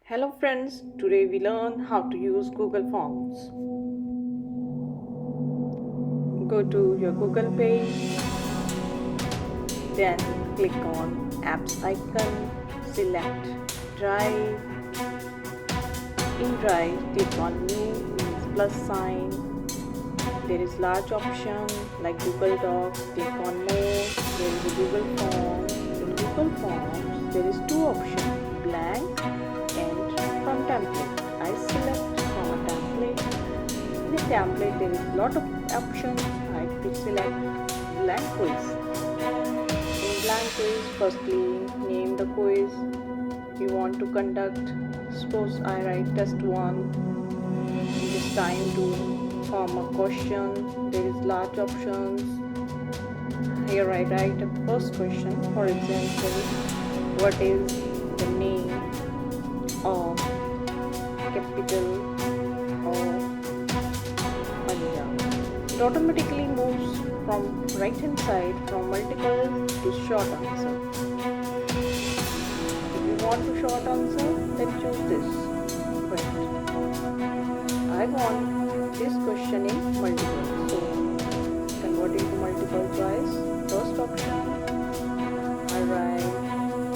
Hello friends, today we learn how to use Google Forms. Go to your Google page, then click on Apps icon, select Drive. In Drive, click on New means plus sign. There is large option like Google Docs, click on More. There is a Google Forms. In Google Forms, there is two options, blank and from template. I select from a template. In the template there is lot of options. I will select blank quiz. In blank quiz, firstly name the quiz you want to conduct. Suppose I write test 1. It is time to form a question. There is large options. Here I write a first question. For example, what is the name of capital of Punjab? It automatically moves from right hand side from multiple to short answer. If you want to short answer, then choose this. But I want this question in multiple, so convert it to multiple choice. First option, I write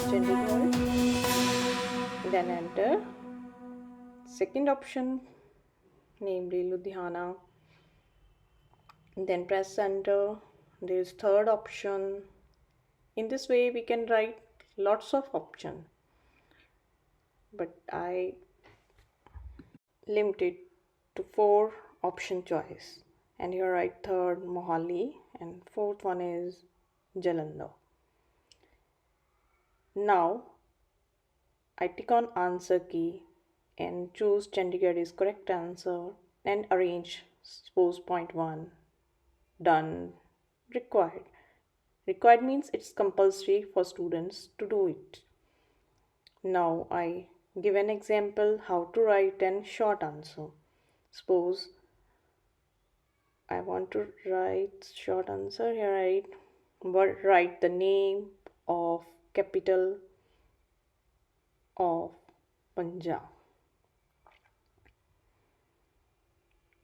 Chandigarh, then enter. Second option, namely Ludhiana, then press enter. There is third option. In this way we can write lots of options, but I limit it to 4 option choice. And here I write third Mohali and fourth one is Jalandhar. Now I tick on answer key and choose Chandigarh is correct answer and arrange suppose point 1. Done. Required. Required means it's compulsory for students to do it. Now I give an example how to write an short answer. Suppose I want to write short answer. Here I write the name of capital of Punjab.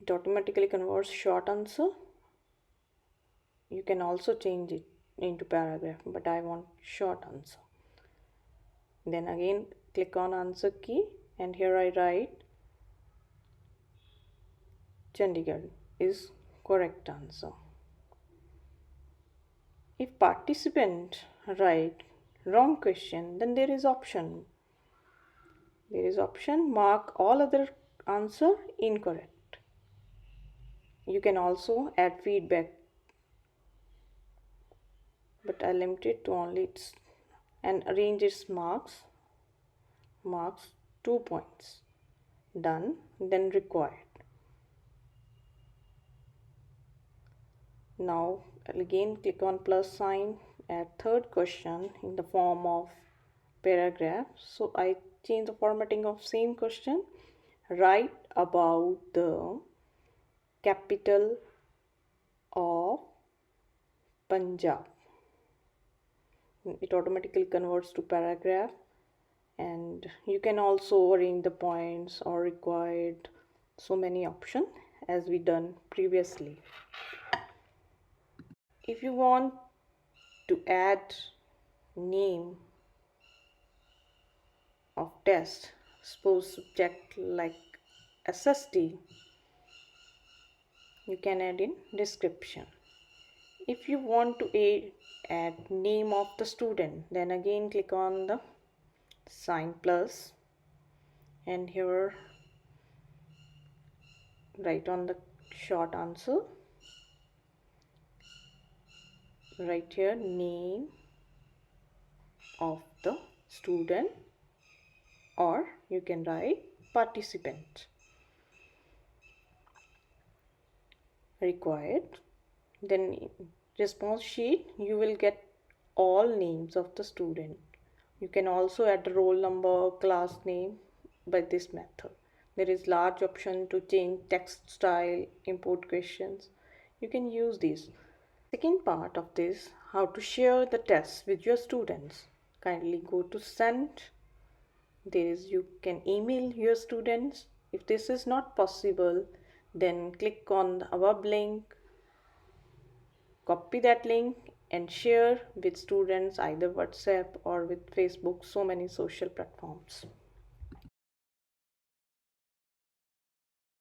It automatically converts short answer. You can also change it into paragraph, but I want short answer. Then again click on answer key and here I write Chandigarh is correct answer. If participant write wrong question, then there is option. There is option mark all other answer incorrect. You can also add feedback, but I limit it to only its and arrange its marks 2 points. Done. Then required. Now again click on plus sign, add third question in the form of paragraph. So I change the formatting of same question. Write about the capital of Punjab. It automatically converts to paragraph, and you can also arrange the points or required, so many options as we done previously. If you want to add name of test, suppose subject like SST, you can add in description. If you want to add name of the student, then again click on the sign plus and here write on the short answer, write here name of the student, or you can write participant. Required. Then response sheet you will get all names of the student. You can also add roll number, class name by this method. There is large option to change text style, import questions. You can use these. Second part of this, how to share the tests with your students. Kindly go to send, There is you can email your students. If this is not possible, then click on the above link, copy that link and share with students either WhatsApp or with Facebook, so many social platforms.